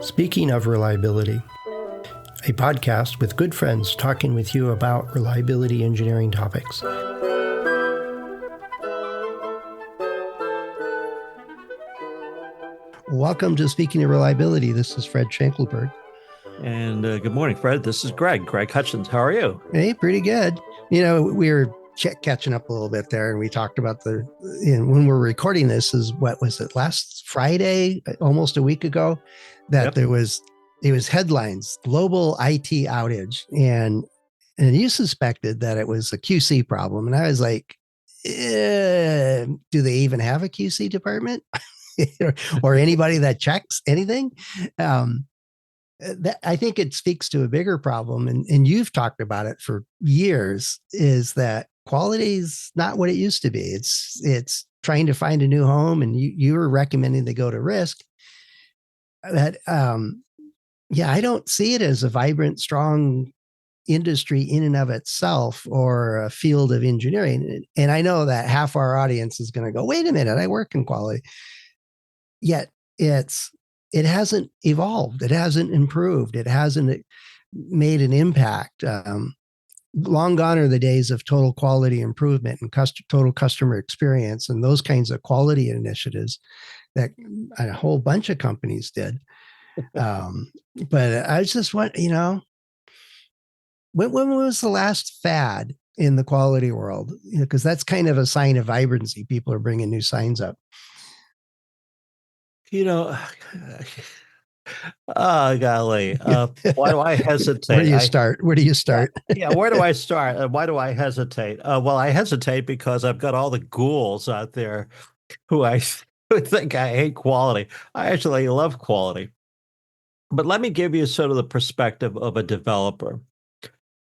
Speaking of reliability, a podcast with good friends talking with you about reliability engineering topics. Welcome to Speaking of Reliability. This is Fred Schenkelberg. And good morning, Fred. This is Greg Hutchins. How are you? Hey, pretty good. You know, we were catching up a little bit there, and we talked about when we're recording this is, what was it, last Friday, almost a week ago, that it was headlines, global IT outage, and you suspected that it was a QC problem. And I was like, do they even have a QC department or anybody that checks anything? I think it speaks to a bigger problem, and you've talked about it for years, is that quality is not what it used to be. It's trying to find a new home, and you were recommending they go to risk. That I don't see it as a vibrant, strong industry in and of itself, or a field of engineering. And I know that half our audience is going to go, wait a minute, I work in quality. Yet it hasn't evolved. It hasn't improved. It hasn't made an impact. Long gone are the days of total quality improvement and total customer experience and those kinds of quality initiatives that a whole bunch of companies did. But I was just wondering, when was the last fad in the quality world? Because that's kind of a sign of vibrancy. People are bringing new signs up. Oh, golly. Why do I hesitate? Where do you start? Where do you start? Where do I start? Why do I hesitate? Well, I hesitate because I've got all the ghouls out there who think I hate quality. I actually love quality. But let me give you sort of the perspective of a developer.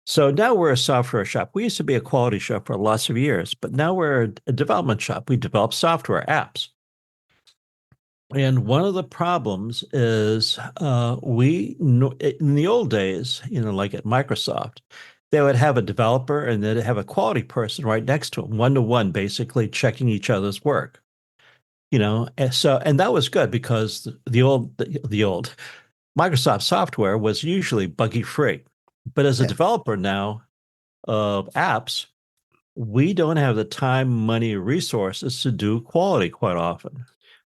So now we're a software shop. We used to be a quality shop for lots of years, but now we're a development shop. We develop software apps. And one of the problems is in the old days, like at Microsoft, they would have a developer and they'd have a quality person right next to them, one-to-one, basically checking each other's work. And that was good because the old Microsoft software was usually buggy-free. But as a developer now of apps, we don't have the time, money, resources to do quality quite often.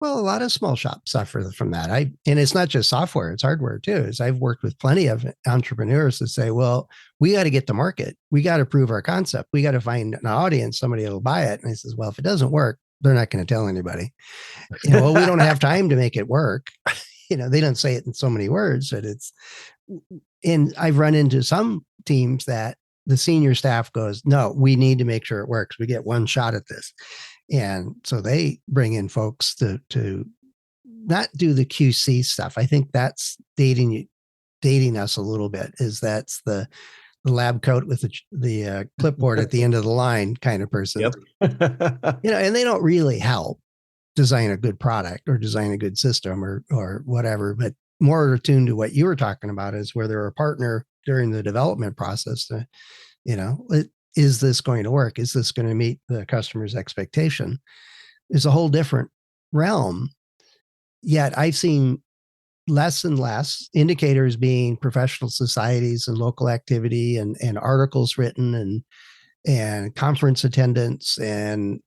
Well, a lot of small shops suffer from that. And it's not just software, it's hardware too. As I've worked with plenty of entrepreneurs that say, well, we got to get to market. We got to prove our concept. We got to find an audience, somebody that'll buy it. And I says, well, if it doesn't work, they're not going to tell anybody. Well, we don't have time to make it work. They don't say it in so many words, but and I've run into some teams that the senior staff goes, no, we need to make sure it works. We get one shot at this. And so they bring in folks to not do the QC stuff. I think that's dating us a little bit. That's the lab coat with the clipboard at the end of the line kind of person. Yep. And they don't really help design a good product or design a good system or whatever. But more attuned to what you were talking about is where they're a partner during the development process. Is this going to work? Is this going to meet the customer's expectation? It's a whole different realm. Yet I've seen less and less indicators being professional societies and local activity and articles written and conference attendance. And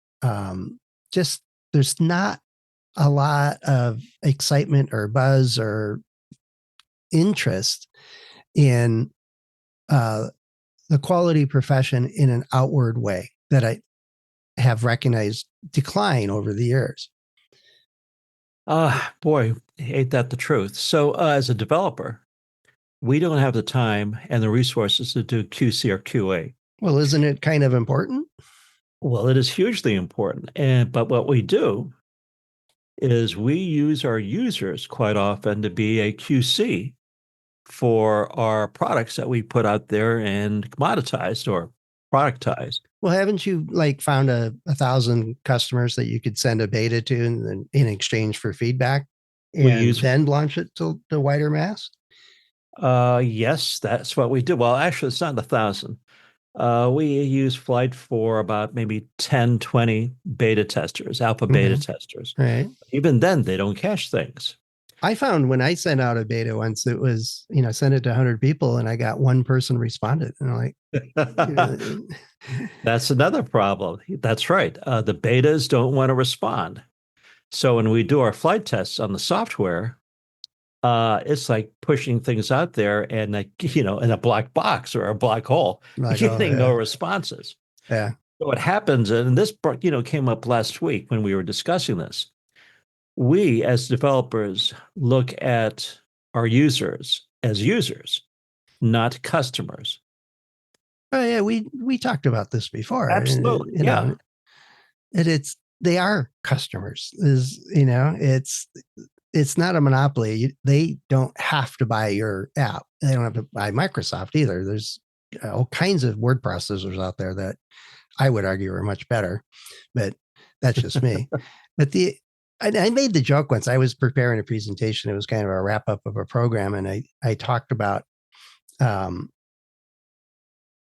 just there's not a lot of excitement or buzz or interest in the quality profession in an outward way that I have recognized decline over the years. Boy, ain't that the truth. So as a developer, we don't have the time and the resources to do QC or QA. Well, isn't it kind of important? Well, it is hugely important. But what we do is we use our users quite often to be a QC for our products that we put out there and commoditized or productized. Well, haven't you found 1,000 customers that you could send a beta to in exchange for feedback and then launch it to the wider mass? Yes, that's what we do. Well, actually, it's not 1,000. We use Flight for about maybe 10, 20 beta testers, alpha beta Okay. testers. Right. Even then, they don't cache things. I found when I sent out a beta once, it was, sent it to 100 people and I got one person responded. And I'm like, you know, That's another problem. That's right. The betas don't want to respond. So when we do our flight tests on the software, it's like pushing things out there and like, in a black box or a black hole, like, oh, getting no yeah. responses. Yeah. So what happens, and this came up last week when we were discussing this. We as developers look at our users as users, not customers. Oh, yeah. We talked about this before. And, Absolutely. Yeah. it's, they are customers it's not a monopoly. They don't have to buy your app. They don't have to buy Microsoft either. There's all kinds of word processors out there that I would argue are much better, but that's just me. But I made the joke once. I was preparing a presentation. It was kind of a wrap up of a program, and I talked about um,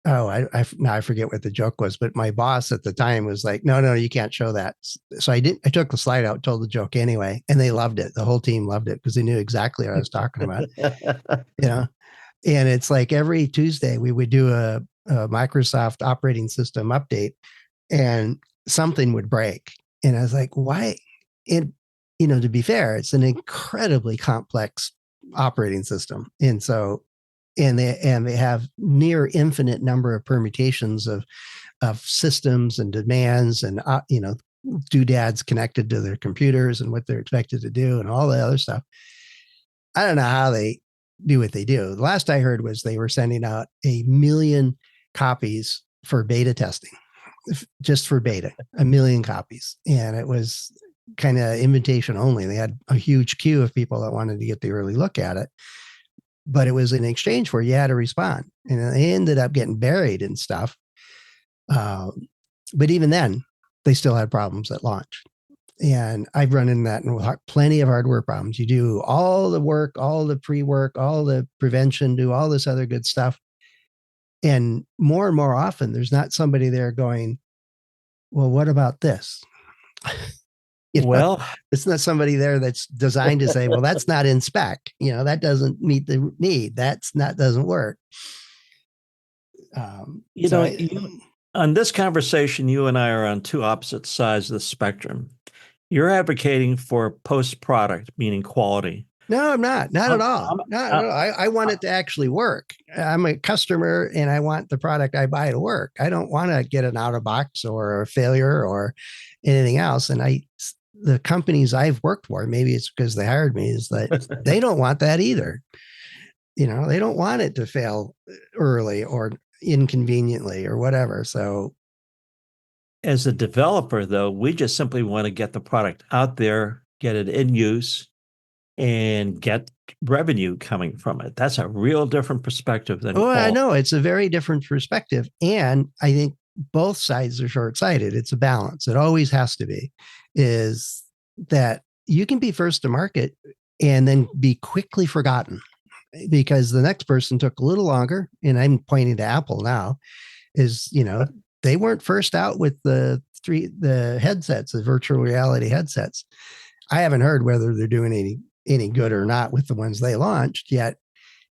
oh, now I forget what the joke was, but my boss at the time was like, no, you can't show that. So I took the slide out, told the joke anyway, and they loved it. The whole team loved it because they knew exactly what I was talking about, you know? And it's like every Tuesday we would do a Microsoft operating system update and something would break. And I was like, why? And, to be fair, it's an incredibly complex operating system. And they have near infinite number of permutations of systems and demands and doodads connected to their computers and what they're expected to do and all the other stuff. I don't know how they do what they do. The last I heard was they were sending out 1 million copies for beta testing, just for beta, 1 million copies, and it was kind of invitation only. They had a huge queue of people that wanted to get the early look at it, but it was in exchange for you had to respond, and they ended up getting buried and stuff. But even then, they still had problems at launch. And I've run into that in plenty of hardware problems. You do all the work, all the pre work, all the prevention, do all this other good stuff. And more often, there's not somebody there going, well, what about this? you know, Well, it's not somebody there that's designed to say, well, that's not in spec. That doesn't meet the need. Doesn't work. Um, you so know, I, you, on this conversation, you and I are on two opposite sides of the spectrum. You're advocating for post product, meaning quality. No, I'm not. Not at I'm, all. I'm, Not at all. I want uh, it to actually work. I'm a customer and I want the product I buy to work. I don't want to get an out of box or a failure or anything else. And the companies I've worked for, maybe it's because they hired me, is that they don't want that either. They don't want it to fail early or inconveniently or whatever. So, as a developer, though, we just simply want to get the product out there, get it in use, and get revenue coming from it. That's a real different perspective than oh, I quality. know it's a very different perspective. And I think both sides are short sighted. It's a balance. It always has to be, is that you can be first to market and then be quickly forgotten because the next person took a little longer. And I'm pointing to Apple now, is, they weren't first out with the headsets, the virtual reality headsets. I haven't heard whether they're doing any good or not with the ones they launched yet.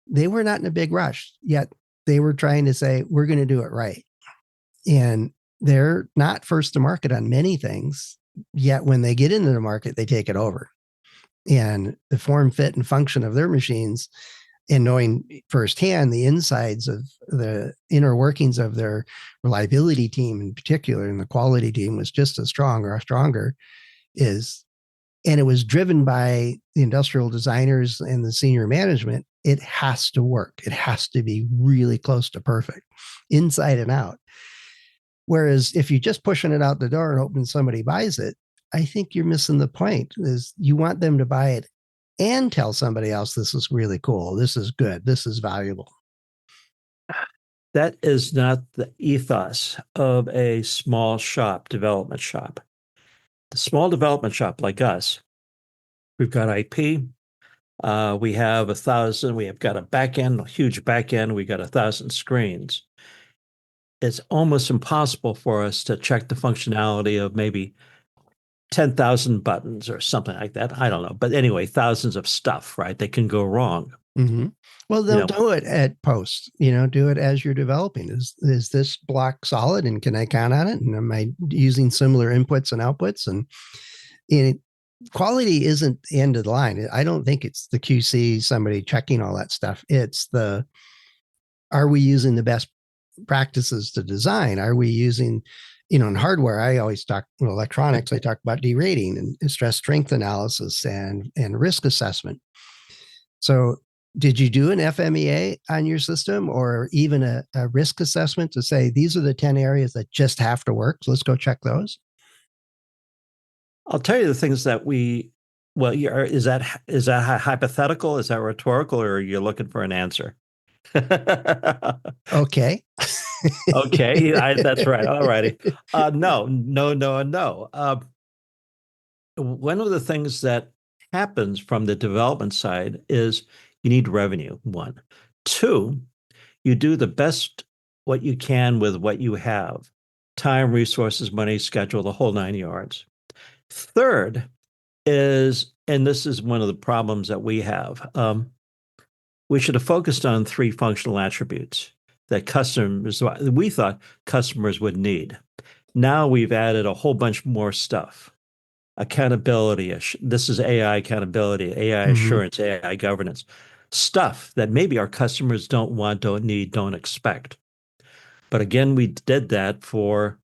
They were not in a big rush, yet they were trying to say, we're going to do it right. And they're not first to market on many things, yet when they get into the market, they take it over. And the form, fit, and function of their machines, and knowing firsthand the insides of the inner workings of their reliability team in particular, and the quality team was just as strong or stronger, and it was driven by the industrial designers and the senior management. It has to work. It has to be really close to perfect, inside and out. Whereas if you're just pushing it out the door and hoping somebody buys it, I think you're missing the point. Is you want them to buy it and tell somebody else this is really cool, this is good, this is valuable. That is not the ethos of a small shop, development shop. The small development shop like us, we've got IP. We have 1,000. We have got a back end, a huge back end. We got 1,000 screens. it's almost impossible for us to check the functionality of maybe 10,000 buttons or something like that. I don't know. But anyway, thousands of stuff, right? That can go wrong. Mm-hmm. Well, You they'll know, do it at post, do it as you're developing. Is this block solid and can I count on it? And am I using similar inputs and outputs? And it, quality isn't the end of the line. I don't think it's the QC, somebody checking all that stuff. It's are we using the best practices to design? Are we using, in hardware, I always talk, electronics, I talk about derating and stress strength analysis and risk assessment. So did you do an FMEA on your system or even a risk assessment to say, these are the 10 areas that just have to work? So let's go check those. I'll tell you the things that well, is that hypothetical? Is that rhetorical, or are you looking for an answer? Okay. Okay, that's right. All righty. No, no, no, and no. One of the things that happens from the development side is you need revenue, one. Two, you do the best what you can with what you have: time, resources, money, schedule, the whole nine yards. Third is, and this is one of the problems that we have, we should have focused on three functional attributes that we thought customers would need. Now we've added a whole bunch more stuff. Accountability. This is AI accountability, AI Mm-hmm. assurance, AI governance. Stuff that maybe our customers don't want, don't need, don't expect. But again, we did that for,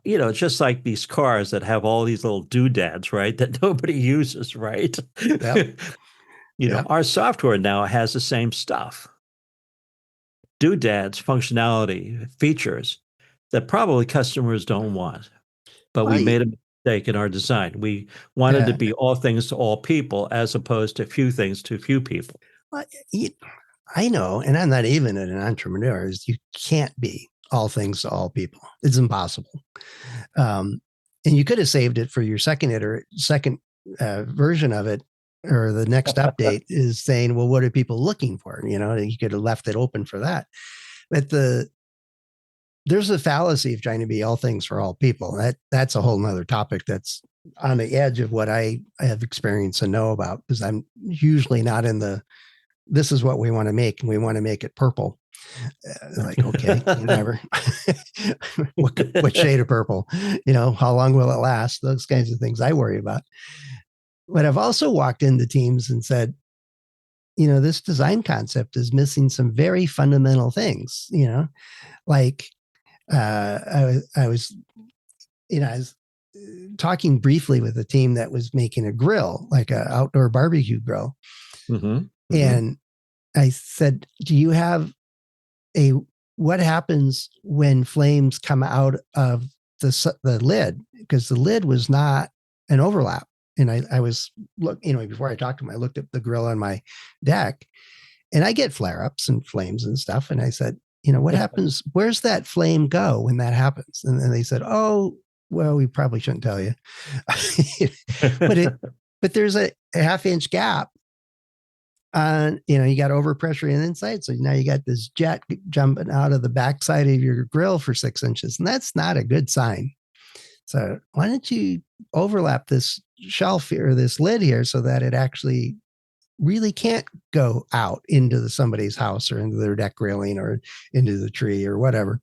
it's just like these cars that have all these little doodads, right? That nobody uses, right? Yep. Yep. Our software now has the same stuff: doodads, functionality, features that probably customers don't want. But we I, made a mistake in our design. We wanted to uh, be all things to all people as opposed to few things to few people. I, I know, and I'm not even an entrepreneur, is you can't be all things to all people. It's impossible. Um, and you could have saved it for your second version of it, or the next update is saying, well, what are people looking for? You could have left it open for that. But there's a fallacy of trying to be all things for all people. That's a whole nother topic that's on the edge of what I have experienced and know about, because I'm usually not in this is what we want to make and we want to make it purple. Like, okay, whatever. what shade of purple? How long will it last? Those kinds of things I worry about. But I've also walked into teams and said, this design concept is missing some very fundamental things. Like I was talking briefly with a team that was making a grill, like an outdoor barbecue grill, Mm-hmm. Mm-hmm. and I said, "Do you have what happens when flames come out of the lid?" Because the lid was not an overlap. And I was before I talked to him, I looked at the grill on my deck, and I get flare ups and flames and stuff. And I said, what happens? Where's that flame go when that happens? And they said, oh, well, we probably shouldn't tell you, but there's a half-inch gap on, you got overpressure in the inside. So now you got this jet jumping out of the backside of your grill for 6 inches. And that's not a good sign. So why don't you overlap this shelf here, or this lid here, so that it actually really can't go out into somebody's house or into their deck railing or into the tree or whatever.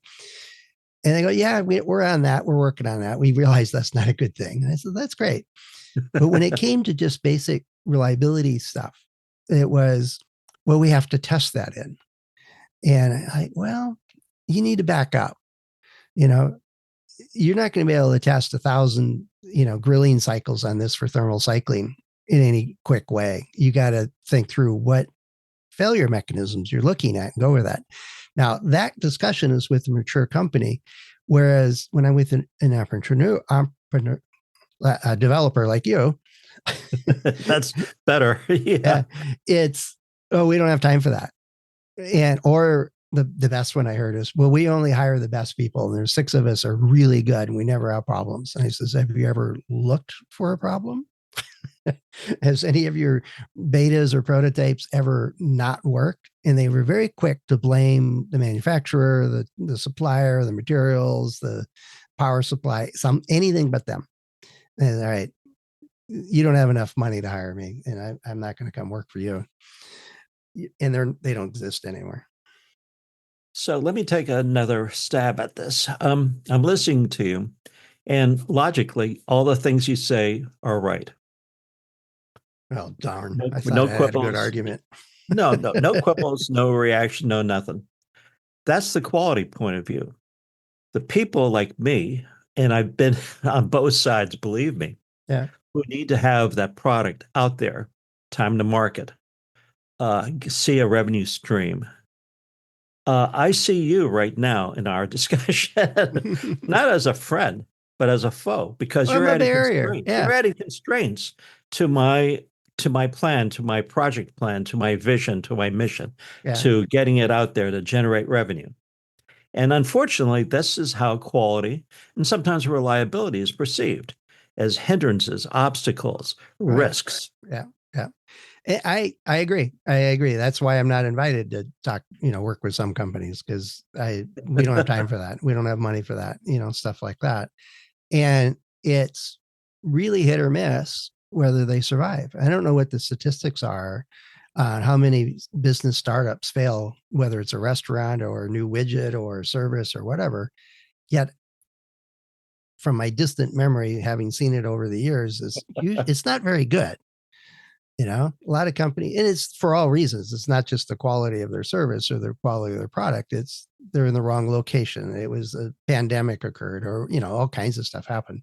And they go, yeah, we're on that. We're working on that. We realize that's not a good thing. And I said, that's great. But when it came to just basic reliability stuff, it was, well, we have to test that in. And well, you need to back up. You're not going to be able to test 1,000, grilling cycles on this for thermal cycling in any quick way. You got to think through what failure mechanisms you're looking at and go with that. Now, that discussion is with a mature company. Whereas when I'm with an entrepreneur, a developer like you, that's better. Yeah. It's, oh, we don't have time for that. Or the best one I heard is, well, we only hire the best people, and there's 6 of us are really good and we never have problems. And I says, have you ever looked for a problem? Has any of your betas or prototypes ever not worked? And they were very quick to blame the manufacturer, the supplier, the materials, the power supply, anything but them. And all right, you don't have enough money to hire me, and I'm not going to come work for you. And they don't exist anymore. So let me take another stab at this. I'm listening to you, and logically, all the things you say are right. Well, darn! No, I thought no I had a good quibbles. argument. No quibbles, no reaction, no nothing. That's the quality point of view. The people like me, and I've been on both sides, believe me, Yeah. who need to have that product out there, time to market, see a revenue stream. I see you right now in our discussion, not as a friend, but as a foe, because I'm you're a adding barrier. constraints. Yeah. You're adding constraints to my plan, to my project plan, to my vision, to my mission, Yeah. to getting it out there to generate revenue. And unfortunately, this is how quality and sometimes reliability is perceived as hindrances, obstacles, Right. risks. Yeah. Yeah. I agree. I agree. That's why I'm not invited to talk, work with some companies, because we don't have time for that. We don't have money for that, stuff like that. And it's really hit or miss whether they survive. I don't know what the statistics are on how many business startups fail, whether it's a restaurant or a new widget or a service or whatever. Yet, from my distant memory, having seen it over the years, it's not very good. A lot of company, and it's for all reasons. It's not just the quality of their service or the quality of their product. It's they're in the wrong location. It was a pandemic occurred, or all kinds of stuff happened.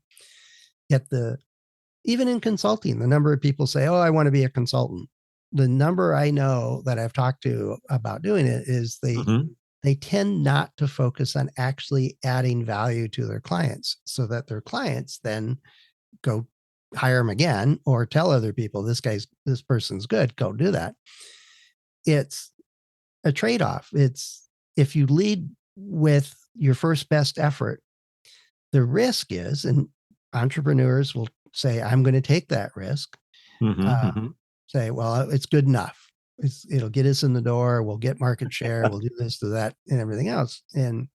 Yet even in consulting, the number of people say, "Oh, I want to be a consultant." The number I know that I've talked to about doing it is Mhm. they tend not to focus on actually adding value to their clients, so that their clients then go hire them again or tell other people this person's good, go do that. It's a trade-off. It's if you lead with your first best effort, the risk is, and entrepreneurs will say, I'm going to take that risk. Mhm. uh, Mhm. Say, well, it's good enough. It'll get us in the door, we'll get market share, we'll do this, do that, and everything else. And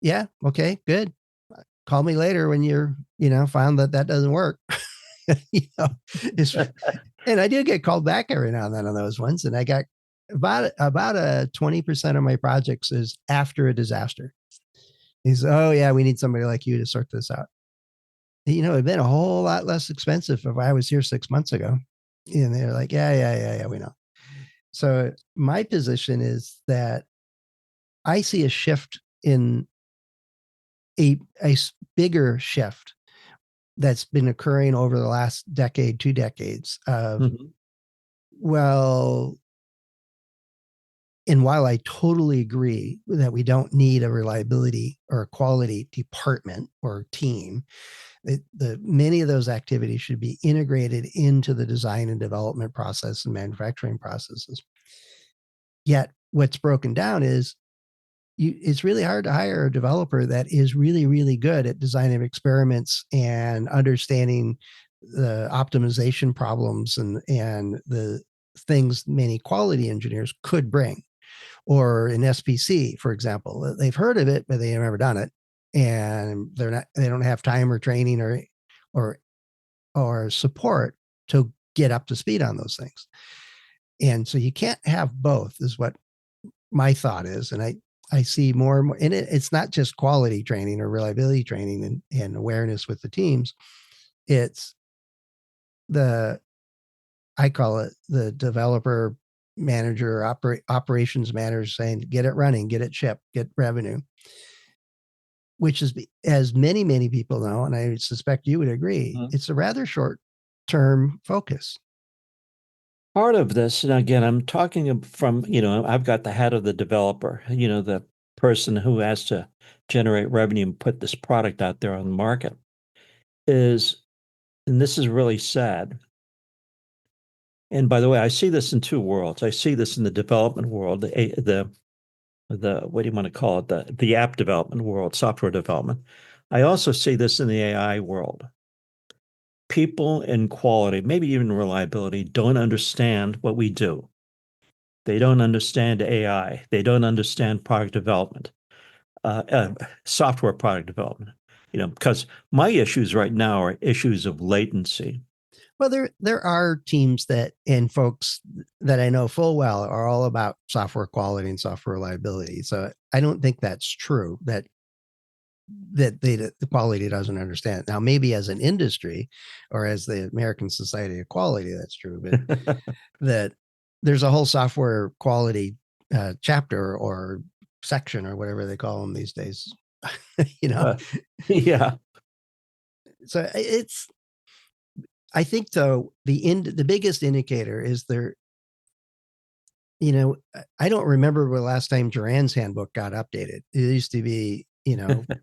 yeah, okay, good. Call me later when you're found that doesn't work. you know it's And I do get called back every now and then on those ones. And I got about a 20% of my projects is after a disaster. He's, oh yeah, we need somebody like you to sort this out. It'd been a whole lot less expensive if I was here 6 months ago. And they're like, yeah, we know. So my position is that I see a shift in a bigger shift that's been occurring over the last decade, 2 decades of, Mhm. well, and while I totally agree that we don't need a reliability or a quality department or team, many of those activities should be integrated into the design and development process and manufacturing processes. Yet, what's broken down is it's really hard to hire a developer that is really, really good at designing experiments and understanding the optimization problems and the things many quality engineers could bring. Or in SPC, for example, they've heard of it, but they've never done it. And they don't have time or training or, or support to get up to speed on those things. And so you can't have both, is what my thought is. And I see more and more, and it's not just quality training or reliability training and awareness with the teams. It's the, I call it the developer manager, operations manager saying, get it running, get it shipped, get revenue, which is, as many people know, and I suspect you would agree, Mhm. it's a rather short term focus. Part of this, and again, I'm talking from, I've got the hat of the developer, the person who has to generate revenue and put this product out there on the market is, and this is really sad. And by the way, I see this in two worlds. I see this in the development world, the what do you want to call it? The app development world, software development. I also see this in the AI world. People in quality, maybe even reliability, don't understand what we do. They don't understand AI. They don't understand product development, uh, uh, software product development. Because my issues right now are issues of latency. Well, there are teams that and folks that I know full well are all about software quality and software reliability. So I don't think that's true. The quality doesn't understand. Now, maybe as an industry or as the American Society of Quality, that's true, but that there's a whole software quality chapter or section or whatever they call them these days. you know, Uh, yeah. so it's. I think though the biggest indicator is there. I don't remember the last time Duran's handbook got updated. It used to be,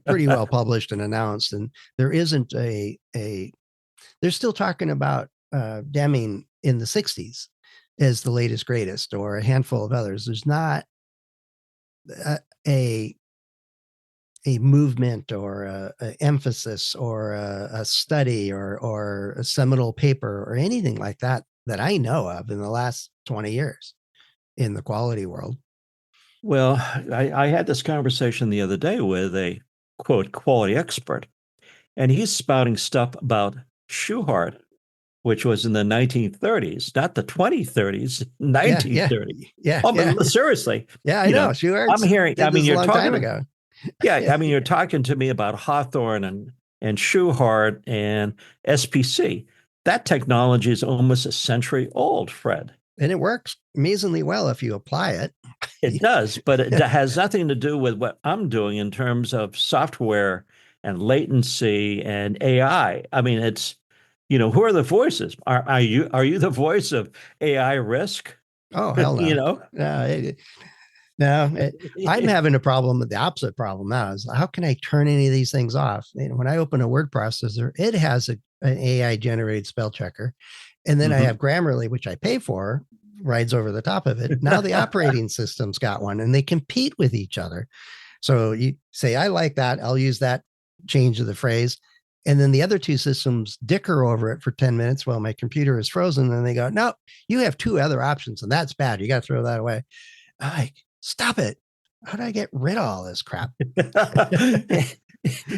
pretty well published and announced, and there isn't a. They're still talking about Deming in the '60s as the latest greatest, or a handful of others. There's not a a movement or a emphasis or a study or a seminal paper or anything like that that I know of in the last 20 years in the quality world. Well, I had this conversation the other day with a quote quality expert, and he's spouting stuff about Schuhart, which was in the 1930s, not the 2030s, Yeah, yeah, 1930s. yeah, Oh, yeah, but seriously, yeah. I you know. know, I'm Schuart's hearing, I did mean, this a you're long talking time to, ago. yeah, I mean, you're talking to me about Hawthorne and Schuhart and SPC. That technology is almost a century old, Fred. And it works amazingly well if you apply it. It does, but it has nothing to do with what I'm doing in terms of software and latency and AI. I mean, who are the voices? Are you the voice of AI risk? Oh, hell you no. know? No, no, I'm having a problem with the opposite problem now is how can I turn any of these things off? When I open a word processor, it has an AI generated spell checker. And then I Mhm. have Grammarly, which I pay for, rides over the top of it. Now the operating system's got one and they compete with each other. So you say, I like that. I'll use that change of the phrase. And then the other two systems dicker over it for 10 minutes while my computer is frozen. And they go, no, you have two other options and that's bad. You got to throw that away. I'm like, stop it. How do I get rid of all this crap?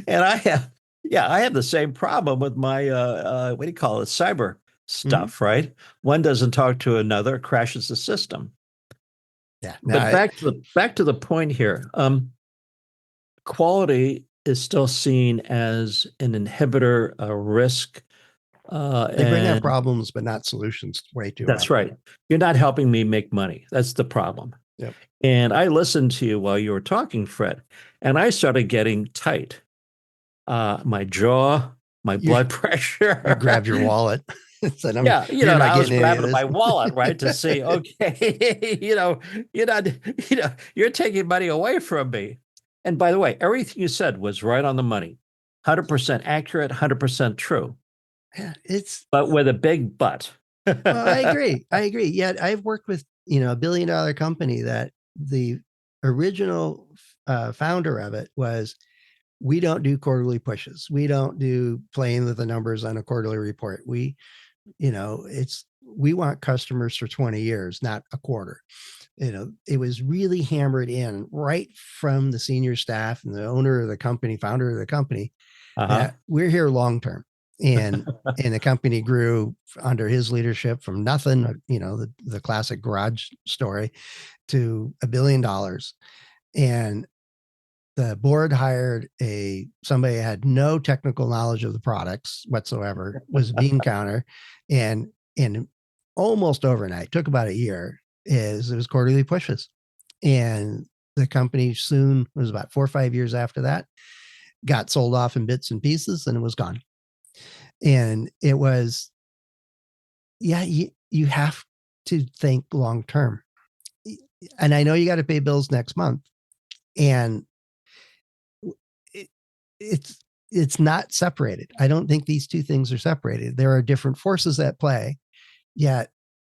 And I have the same problem with my what do you call it, cyber Mhm. stuff, right? One doesn't talk to another, crashes the system. Yeah. But No, back to the point here. Quality is still seen as an inhibitor, a risk, they bring up and problems, but not solutions way too that's often. right. You're not helping me make money. That's the problem. Yep. And I listened to you while you were talking, Fred, and I started getting tight. My jaw, my You, blood you grabbed your pressure. wallet and said, Yeah, you're and not I was getting any of grabbing this. my wallet, right, to see, okay, you're not, you're taking money away from me. And by the way, everything you said was right on the money, 100% accurate, 100% true, Yeah, it's, but with a big but. well, I agree. I agree. Yet I've worked with, a $1 billion company that the original founder of it was, we don't do quarterly pushes. We don't do playing with the numbers on a quarterly report. We want customers for 20 years, not a quarter. It was really hammered in right from the senior staff and the owner of the company, founder of the company, Uh-huh. that we're here long term. And the company grew under his leadership from nothing, the classic garage story, to $1 billion. And the board hired somebody who had no technical knowledge of the products whatsoever, was a bean counter, and in almost overnight, took about a year, is it was quarterly pushes. And the company soon, was about 4 or 5 years after that, got sold off in bits and pieces and it was gone. And it was, yeah, you have to think long term. And I know you got to pay bills next month. And it, it's it's not separated. I don't think these two things are separated. There are different forces at play, yet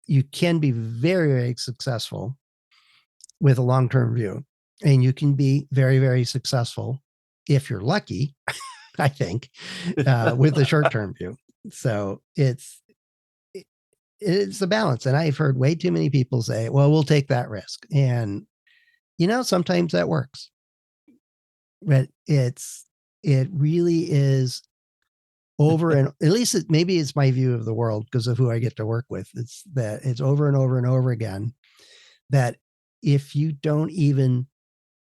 you can be very, very successful with a long-term view. And you can be very, very successful if you're lucky, I think, with a short-term view. So it, it's a balance. And I've heard way too many people say, well, we'll take that risk. And, sometimes that works. But it really is over, and at least maybe it's my view of the world because of who I get to work with. It's that it's over and over and over again that if you don't even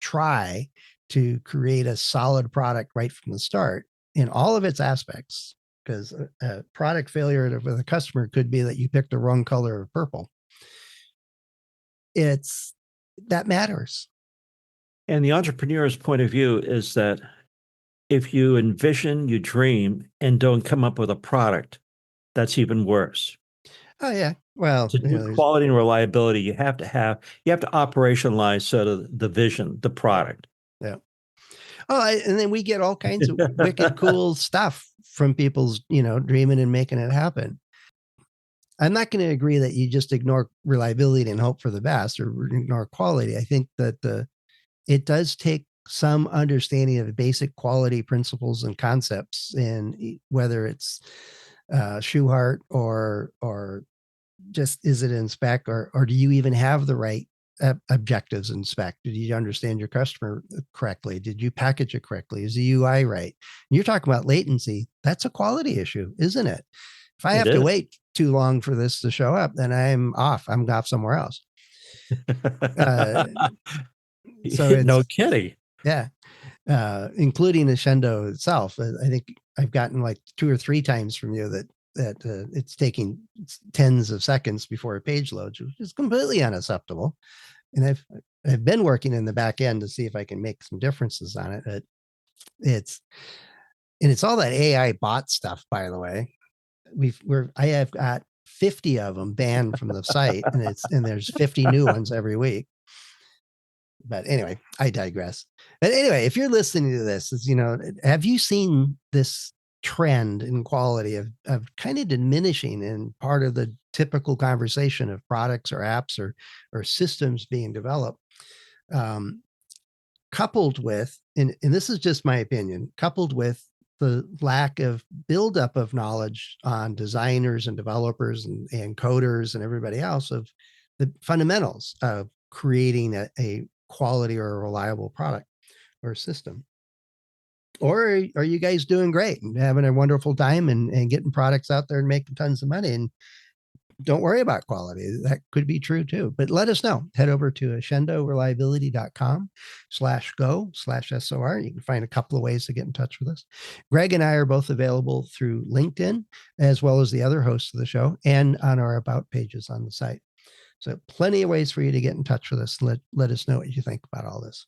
try to create a solid product right from the start in all of its aspects, because a product failure with a customer could be that you picked the wrong color of purple. That matters. And the entrepreneur's point of view is that if you envision, you dream, and don't come up with a product, that's even worse. Oh yeah. Well, To do quality and reliability, you have to operationalize sort of the vision, the product. Yeah. Oh, and then we get all kinds of wicked cool stuff from people's, dreaming and making it happen. I'm not going to agree that you just ignore reliability and hope for the best or ignore quality. I think that it does take some understanding of basic quality principles and concepts, and whether it's Shoehart or just is it in spec, or do you even have the right objectives in spec? Did you understand your customer correctly? Did you package it correctly? Is the UI right? You're talking about latency. That's a quality issue, isn't it? If I have to wait too long for this to show up, then I'm off. I'm off somewhere else. So it's no kidding. Yeah. Including Ashendo itself. I think I've gotten like 2 or 3 times from you that it's taking tens of seconds before a page loads, which is completely unacceptable. And I've been working in the back end to see if I can make some differences on it. But it's all that AI bot stuff, by the way. I have got 50 of them banned from the site, and there's 50 new ones every week. But anyway, I digress. But anyway, if you're listening to this, have you seen this trend in quality of kind of diminishing in part of the typical conversation of products or apps or systems being developed, coupled with, and this is just my opinion, coupled with the lack of buildup of knowledge on designers and developers and coders and everybody else of the fundamentals of creating a quality or a reliable product or system? Or are you guys doing great and having a wonderful time and getting products out there and making tons of money and don't worry about quality? That could be true too. But let us know. Head over to ashendoreliability.com/go/SOR. You can find a couple of ways to get in touch with us. Greg and I are both available through LinkedIn, as well as the other hosts of the show, and on our about pages on the site. So plenty of ways for you to get in touch with us. Let us know what you think about all this.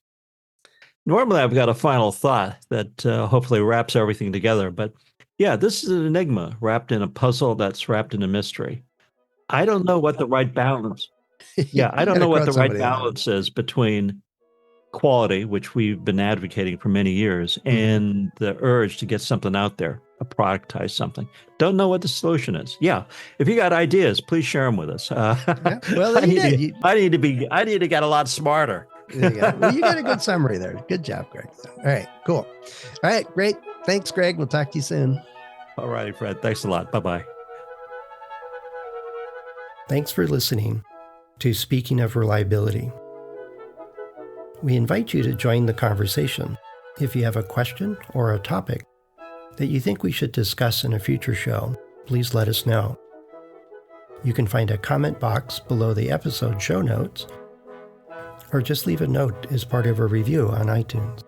Normally, I've got a final thought that hopefully wraps everything together. But yeah, this is an enigma wrapped in a puzzle that's wrapped in a mystery. I don't know what the right balance. Yeah, I don't know what the right balance is between quality, which we've been advocating for many years, and the urge to get something out there, productize something. Don't know what the solution is. Yeah, if you got ideas, please share them with us. Yeah. Well, I need to get a lot smarter. There you go. Well, you got a good summary there. Good job, Greg. All right, cool. All right, great. Thanks, Greg. We'll talk to you soon. All right, Fred. Thanks a lot. Bye-bye. Thanks for listening to Speaking of Reliability. We invite you to join the conversation. If you have a question or a topic that you think we should discuss in a future show, please let us know. You can find a comment box below the episode show notes, or just leave a note as part of a review on iTunes.